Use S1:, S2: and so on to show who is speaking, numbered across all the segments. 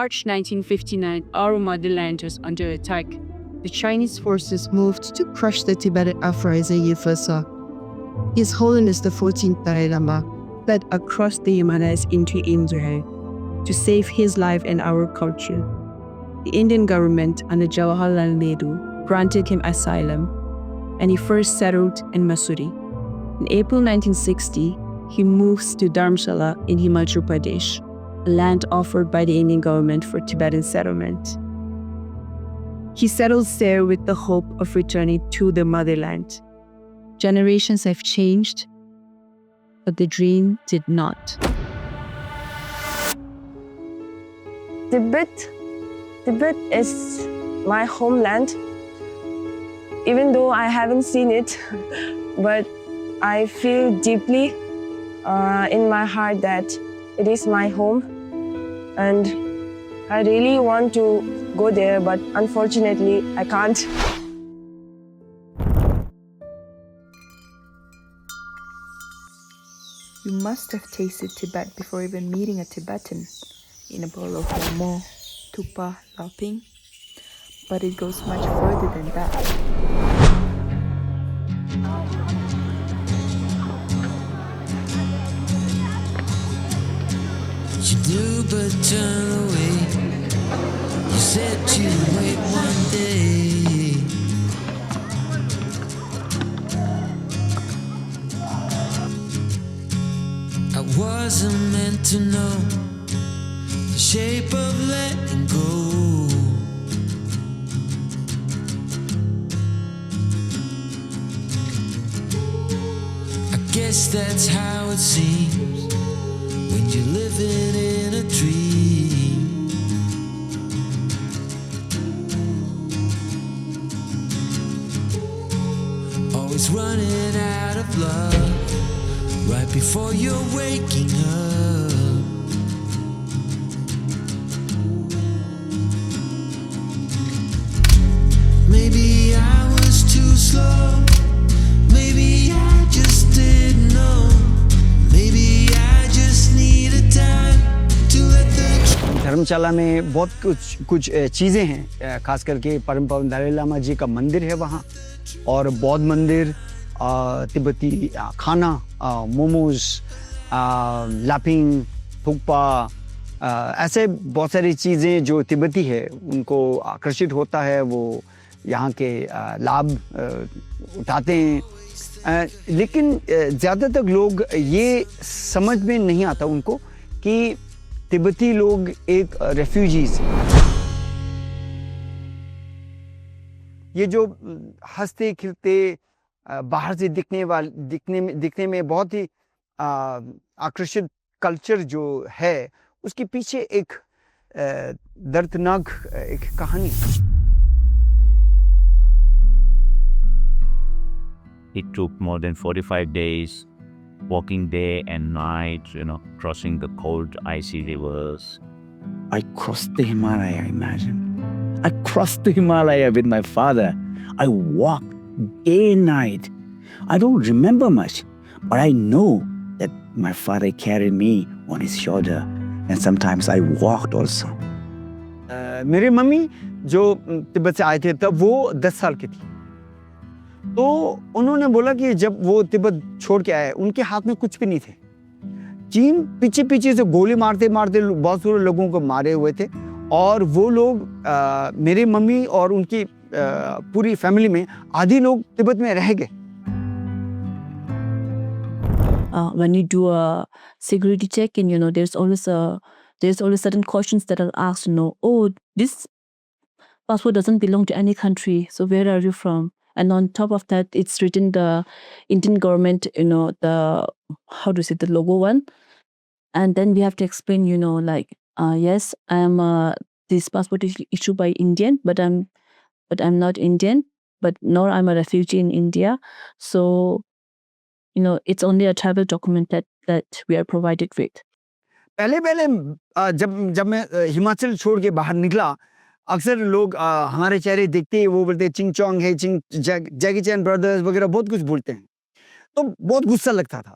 S1: March 1959, our motherland was under attack.
S2: The Chinese forces moved to crush the Tibetan uprising in Lhasa. His Holiness the 14th Dalai Lama fled across the Himalayas into India to save his life and our culture. The Indian government under Jawaharlal Nehru granted him asylum, and he first settled in Mussoorie. In April 1960, he moves to Dharamshala in Himachal Pradesh, a land offered by the Indian government for Tibetan settlement. He settles there with the hope of returning to the motherland. Generations have changed, but the dream did not.
S3: Tibet is my homeland. Even though I haven't seen it, but I feel deeply in my heart that it is my home, and I really want to go there, but unfortunately I can't.
S4: You must have tasted Tibet before even meeting a Tibetan in a bowl of momo, thukpa, laping, but it goes much further than that.
S5: You knew but turned away. You said you'd wait one day. I wasn't meant to know the shape of letting go. I guess that's how it seems when you're living in a dream. Always running out of love right before you're waking up. Maybe I was too slow. Maybe I just didn't know. Maybe I just needed time to let the
S6: धर्मशाला में बहुत कुछ चीज़ें हैं, खास करके परम पावन दलाई लामा जी का मंदिर है वहाँ, और बौद्ध मंदिर, तिब्बती खाना, मोमोज, लापिंग, थुक्पा, ऐसे बहुत सारी चीज़ें जो तिब्बती है उनको आकर्षित होता है, वो यहाँ के लाभ उठाते हैं। लेकिन ज़्यादातर लोग ये समझ में नहीं आता उनको कि तिब्बती लोग एक रेफ्यूजीज हैं। ये जो हंसते खिलते बाहर से दिखने में बहुत ही आकर्षित कल्चर जो है, उसके पीछे एक दर्दनाक एक कहानी है।
S7: It took more than 45 days, walking day and night, crossing the cold, icy rivers.
S8: I crossed the Himalaya, imagine. I crossed the Himalaya with my father. I walked day and night. I don't remember much, but I know that my father carried me on his shoulder, and sometimes I walked also.
S6: मेरे mummy जो तिब्बत से आए थे तब वो 10 साल की थी, तो उन्होंने बोला कि जब वो तिब्बत छोड़ के आए उनके हाथ में कुछ भी नहीं थे। चीन पीछे से गोली मारते बहुत सारे लोगों को मारे हुए थे, और वो लोग मेरे मम्मी और उनकी पूरी फैमिली में आधी लोग तिब्बत में रह गए।
S9: When you do a security check, and there's always certain questions that are asked. Oh, this passport doesn't belong to any country, so where are you from? And on top of that, it's written the Indian government, the logo one. And then we have to explain, yes, I am, this passport is issued by Indian, but I'm not Indian, but nor I'm a refugee in India. So, it's only a travel document that we are provided with.
S6: पहले जब मैं हिमाचल छोड़ के बाहर निकला, अक्सर लोग हमारे चेहरे देखते ही वो बोलते चिंग चोंग है, जैकी चैन ब्रदर्स वगैरह बहुत कुछ बोलते हैं, तो बहुत गुस्सा लगता था।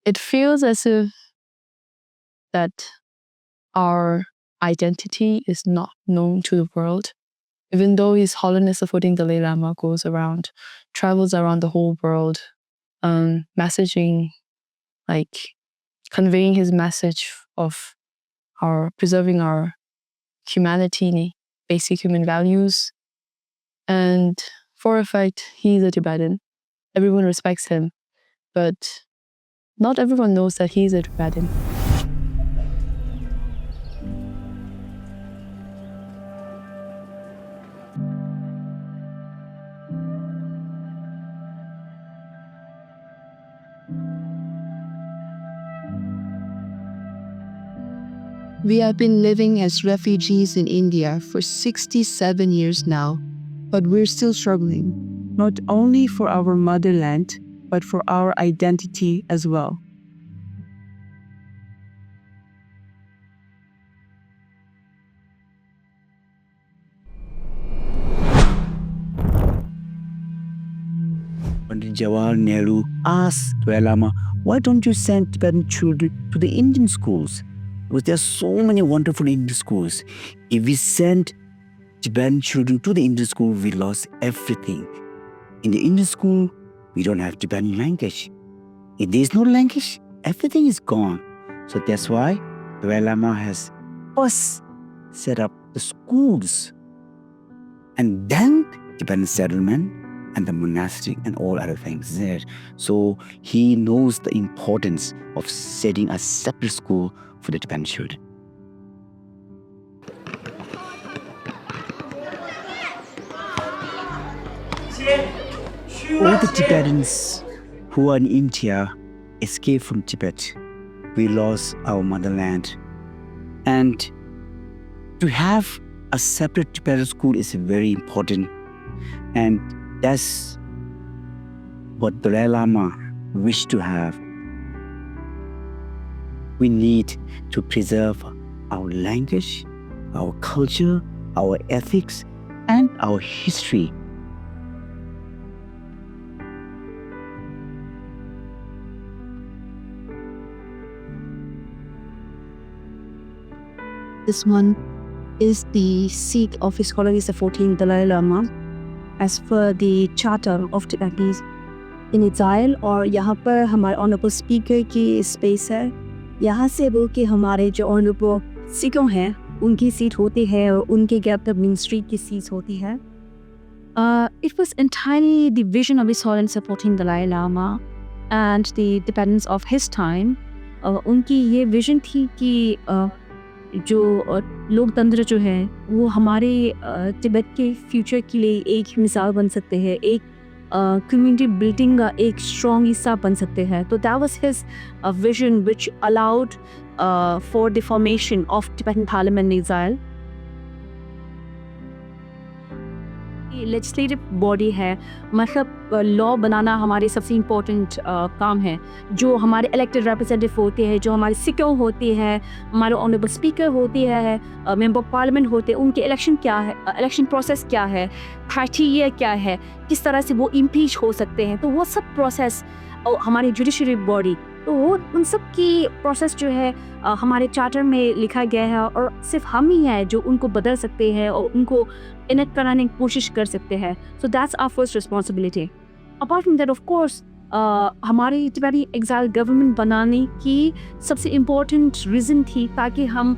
S9: It feels as if that
S10: our identity is not known to the world. Even though His Holiness the 14th Dalai Lama travels around the whole world, messaging, like conveying his message of preserving our humanity, basic human values. And for a fact, he's a Tibetan. Everyone respects him, but not everyone knows that he's a Tibetan.
S2: We have been living as refugees in India for 67 years now, but we're still struggling.
S1: Not only for our motherland, but for our identity as well.
S8: Pandit Jawaharlal Nehru asked Dalai Lama, why don't you send Tibetan children to the Indian schools? Because there are so many wonderful Indian schools. If we send Tibetan children to the Indian school, we lost everything. In the Indian school, we don't have Tibetan language. If there is no language, everything is gone. So that's why Dalai Lama has first set up the schools, and then Tibetan settlement and the monastic and all other things there. So he knows the importance of setting a separate school for the Tibetan children. All the Tibetans who are in India escaped from Tibet. We lost our motherland. And to have a separate Tibetan school is very important. And that's what Dalai Lama wished to have. We need to preserve our language, our culture, our ethics, and our history.
S9: This one is the seat of His Holiness the 14th Dalai Lama as per the Charter of Tibetans in exile. और यहाँ पर हमारे honourable speaker की space है. यहाँ से वो कि हमारे जो ऑनरेबल सिखों हैं उनकी सीट होती है और उनके गैप मिनिस्ट्री की सीट होती है. It was entirely the vision of His Holiness the 14th Dalai Lama and the Tibetans of his time. उनकी ये विजन थी कि जो लोकतंत्र जो है वो हमारे तिब्बत के फ्यूचर के लिए एक मिसाल बन सकते हैं, एक कम्युनिटी बिल्डिंग का एक स्ट्रॉन्ग हिस्सा बन सकते हैं. तो that was his vision which allowed for the formation of Tibetan parliament in exile. Legislative body है, मतलब लॉ बनाना हमारे सबसे इम्पोर्टेंट काम है. जो हमारे इलेक्टेड रिप्रेजेंटेटिव होते हैं, जो हमारे सिक्योर होते हैं, हमारे ऑनरेबल स्पीकर होते हैं, मेंबर ऑफ पार्लियामेंट होते हैं, उनके इलेक्शन क्या है, इलेक्शन प्रोसेस क्या है, क्राइटेरिया क्या है, किस तरह से वो इम्पीच हो सकते हैं. तो वो सब प्रोसेस और हमारी जुडिशरी बॉडी, तो वो उन सब की प्रोसेस जो है हमारे चार्टर में लिखा गया है और सिर्फ हम ही हैं जो उनको बदल सकते हैं और उनको इनेक्ट कराने की कोशिश कर सकते हैं. So that's our first responsibility. Apart from that of course हमारी तिब्बती एक्साइल गवर्नमेंट बनाने की सबसे इम्पोर्टेंट रीज़न थी ताकि हम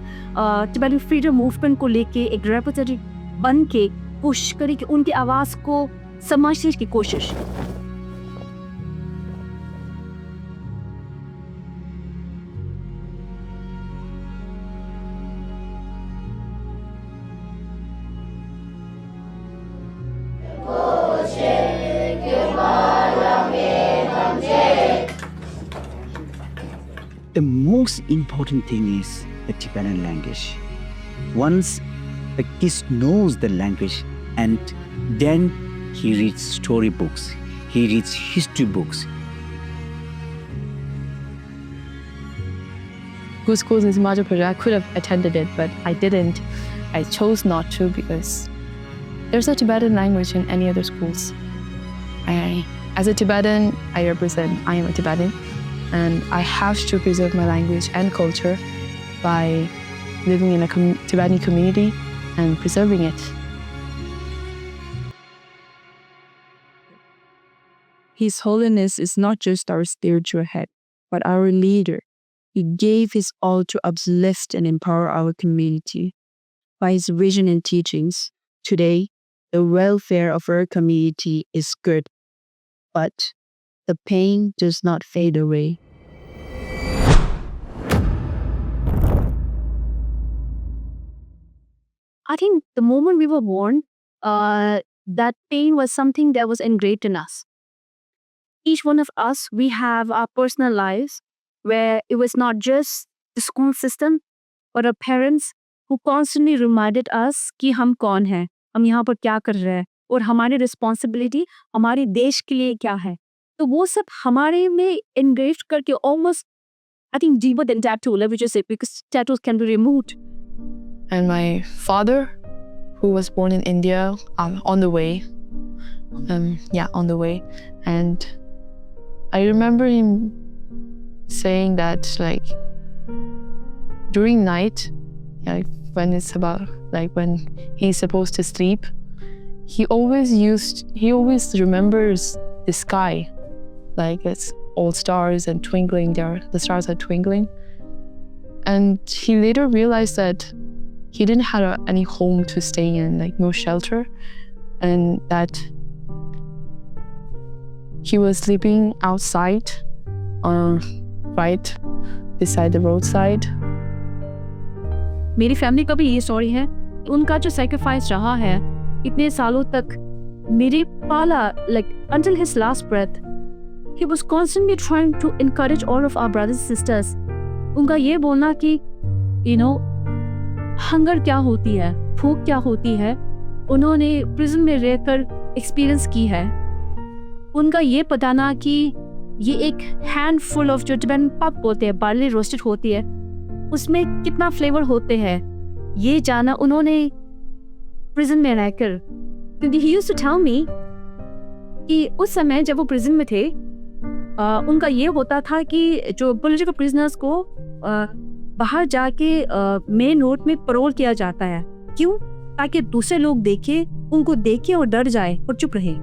S9: तिब्बती फ्रीडम मूवमेंट को लेके एक रिप्रेजेंटेटिव बन के कोशिश करें कि उनकी आवाज़ को समझने की कोशिश.
S8: The most important thing is the Tibetan language. Once the kid knows the language, and then he reads storybooks, he reads history books.
S10: Good schools in Madhya Pradesh, I could have attended it, but I didn't. I chose not to because there's no Tibetan language in any other schools. As a Tibetan, I am a Tibetan, and I have to preserve my language and culture by living in a Tibetan community and preserving it.
S2: His Holiness is not just our spiritual head, but our leader. He gave his all to uplift and empower our community. By his vision and teachings, today, the welfare of our community is good, but the pain does not fade away.
S9: I think the moment we were born, that pain was something that was ingrained in us. Each one of us, we have our personal lives where it was not just the school system, but our parents who constantly reminded us कि हम कौन हैं, हम यहाँ पर क्या कर रहे हैं और हमारी responsibility हमारे देश के लिए क्या है. तो वो सब हमारे में engraved करके almost, I think, deeper than tattoo, let me just say, because tattoos can be removed.
S10: And my father, who was born in India, on the way. On the way. And I remember him saying that, like, during night, when it's about, like, when he's supposed to sleep, he always remembers the sky, like it's all stars and twinkling there, the stars are twinkling. And he later realized that he didn't have any home to stay in, like no shelter, and that he was sleeping outside, right beside the roadside.
S9: मेरी family का भी ये story है. उनका जो sacrifice रहा है इतने सालों तक मेरे पाला, like until his last breath, he was constantly trying to encourage all of our brothers and sisters. उनका ये बोलना कि हंगर क्या होती है, भूख क्या होती है, उन्होंने प्रिजन में रहकर एक्सपीरियंस की है. उनका ये बताना कि ये एक हैंडफुल ऑफ जो टिबेटन पप बोलते हैं, बार्ली रोस्टेड होती है, उसमें कितना फ्लेवर होते हैं, ये जाना उन्होंने प्रिजन में रहकर. क्योंकि he used to tell me कि उस समय जब वो प्रिजन में थे, उनका ये होता था कि जो पॉलिटिकल प्रिजनर्स को बाहर जाके मेन रोड में पैरोल किया जाता है. क्यों? ताकि दूसरे लोग देखे, उनको देखे और डर जाए और चुप रहे.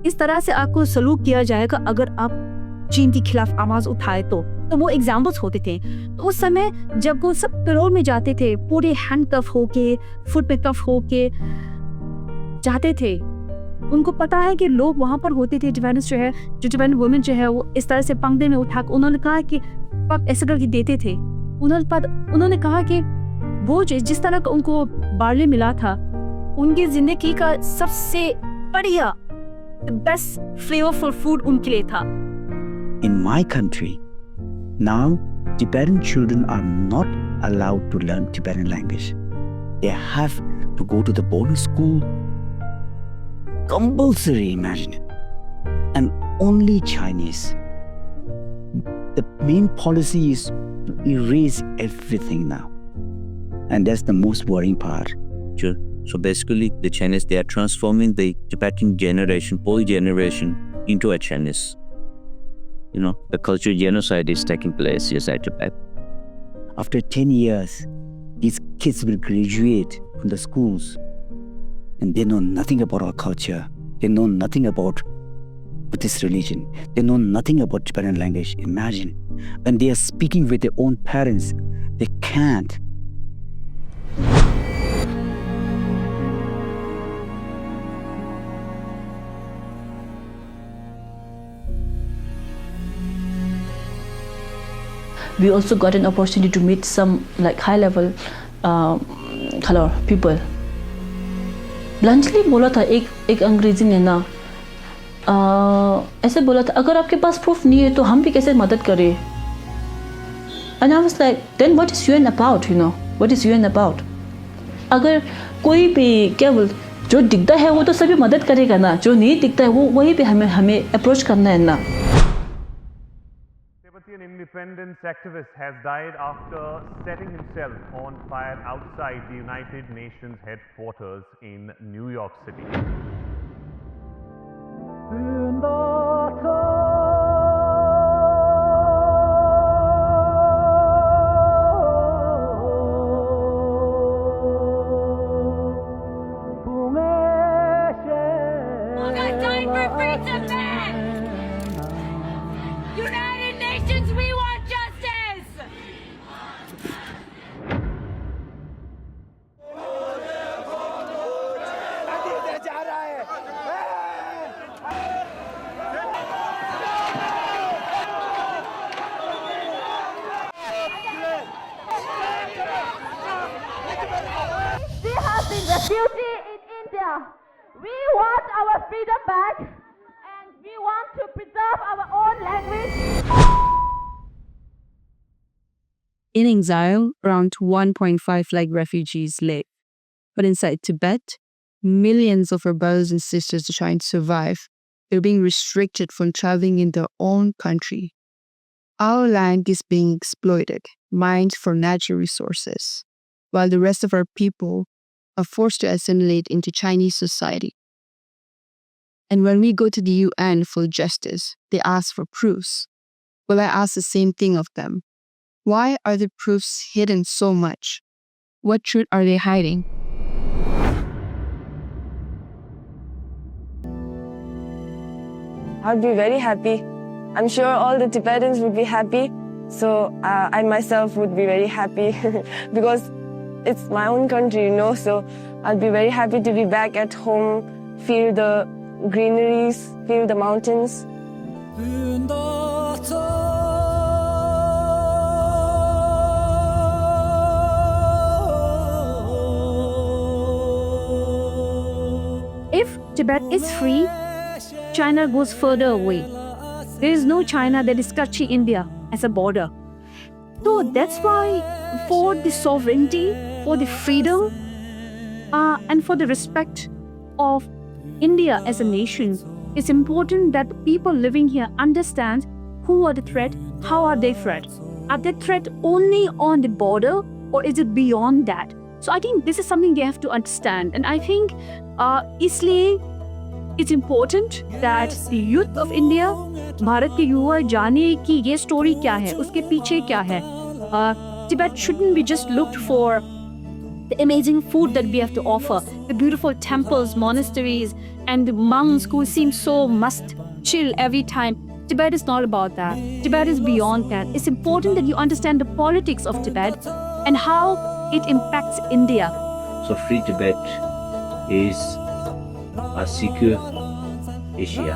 S9: इस तरह से आपको सलूक किया जाएगा अगर आप चीन के खिलाफ आवाज उठाए तो वो एग्जाम्पल्स होते थे. तो उस समय जब वो सब पैरोल में जाते थे, पूरे हैंड कफ होके, फुट पे कफ होके जाते थे, उनको पता है कि लोग वहां पर होते थे, टिबेटन वुमेन जो है वो इस तरह से पंखुड़ी में उठा, उन्होंने कहा कि पग ऐसे करके देते थे. उन्होंने कहा कि वो जिस तरह का उनको बार्ली मिला था, उनकी जिंदगी का सबसे बढ़िया, the best flavorful food उनके लिए था.
S8: In my country, now Tibetan children are not allowed to learn Tibetan language. They have to go to the boarding school. Compulsory, imagine it. And only Chinese. The main policy is to erase everything now. And that's the most worrying part.
S7: Sure. So basically, the Chinese, they are transforming the Tibetan generation, Poli generation, into a Chinese. The cultural genocide is taking place inside Tibet.
S8: After 10 years, these kids will graduate from the schools and they know nothing about our culture. They know nothing about Buddhist religion. They know nothing about Tibetan language. Imagine, when they are speaking with their own parents, they can't.
S9: We also got an opportunity to meet some like high-level color people. Bluntly बोला था एक अंग्रेजी ने ना, ऐसे बोला था, अगर आपके पास प्रूफ नहीं है तो हम भी कैसे मदद करें. And I was like, then what is UN about? What is UN about? अगर कोई भी जो दिखता है वो तो सभी मदद करेगा ना, जो नहीं दिखता है वो वही पे हमें अप्रोच करना है ना.
S11: Tibetan independence activist has died after setting himself on fire outside the United Nations headquarters in New York City.
S12: refugee in India. We want our freedom back and we want to preserve our own language.
S2: In exile, around 1.5 lakh refugees live. But inside Tibet, millions of our brothers and sisters are trying to survive. They're being restricted from traveling in their own country. Our land is being exploited, mined for natural resources, while the rest of our people are forced to assimilate into Chinese society. And when we go to the UN for justice, they ask for proofs. Well, I ask the same thing of them. Why are the proofs hidden so much? What truth are they hiding?
S3: I'd be very happy. I'm sure all the Tibetans would be happy. So I myself would be very happy because it's my own country, so I'll be very happy to be back at home, feel the greeneries, feel the mountains.
S13: If Tibet is free, China goes further away. There is no China that is touching India as a border. So that's why for the sovereignty, for the freedom, and for the respect of India as a nation, it's important that people living here understand who are the threat, how are they threat. Are they threat only on the border or is it beyond that? So I think this is something they have to understand. And I think इसलिए it's important that the youth of India, Bharat के युवा जाने कि ये story क्या है, उसके पीछे क्या है. Tibet shouldn't be just looked for the amazing food that we have to offer, the beautiful temples, monasteries, and the monks who seem so must chill every time. Tibet is not about that. Tibet is beyond that. It's important that you understand the politics of Tibet and how it impacts India.
S7: So free Tibet is a secure Asia.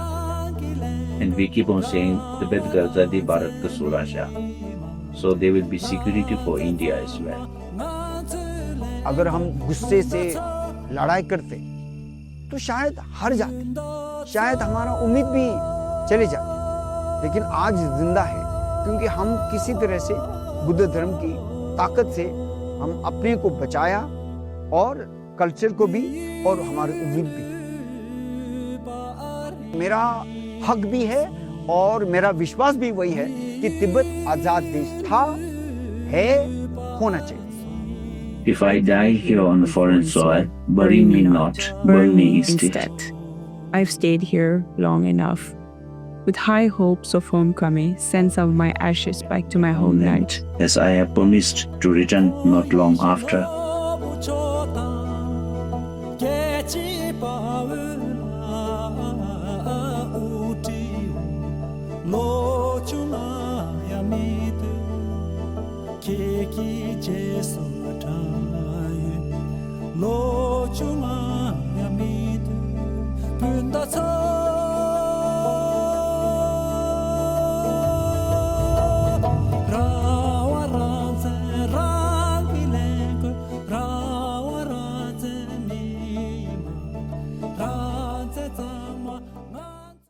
S7: And we keep on saying Tibet Garzadi Bharat Ka Surasha. So there will be security for India as well.
S6: अगर हम गुस्से से लड़ाई करते तो शायद हार जाते, शायद हमारा उम्मीद भी चले जाते, लेकिन आज जिंदा है क्योंकि हम किसी तरह से बुद्ध धर्म की ताकत से हम अपने को बचाया और कल्चर को भी और हमारी उम्मीद भी. मेरा हक भी है और मेरा विश्वास भी वही है कि तिब्बत आजाद देश था, है, होना चाहिए.
S7: If I die here on foreign soil, bury me not, burn me instead.
S1: I've stayed here long enough. With high hopes of homecoming, send some of my ashes back to my homeland.
S7: As I have promised to return not long after.
S5: Lo chunga yamidu punda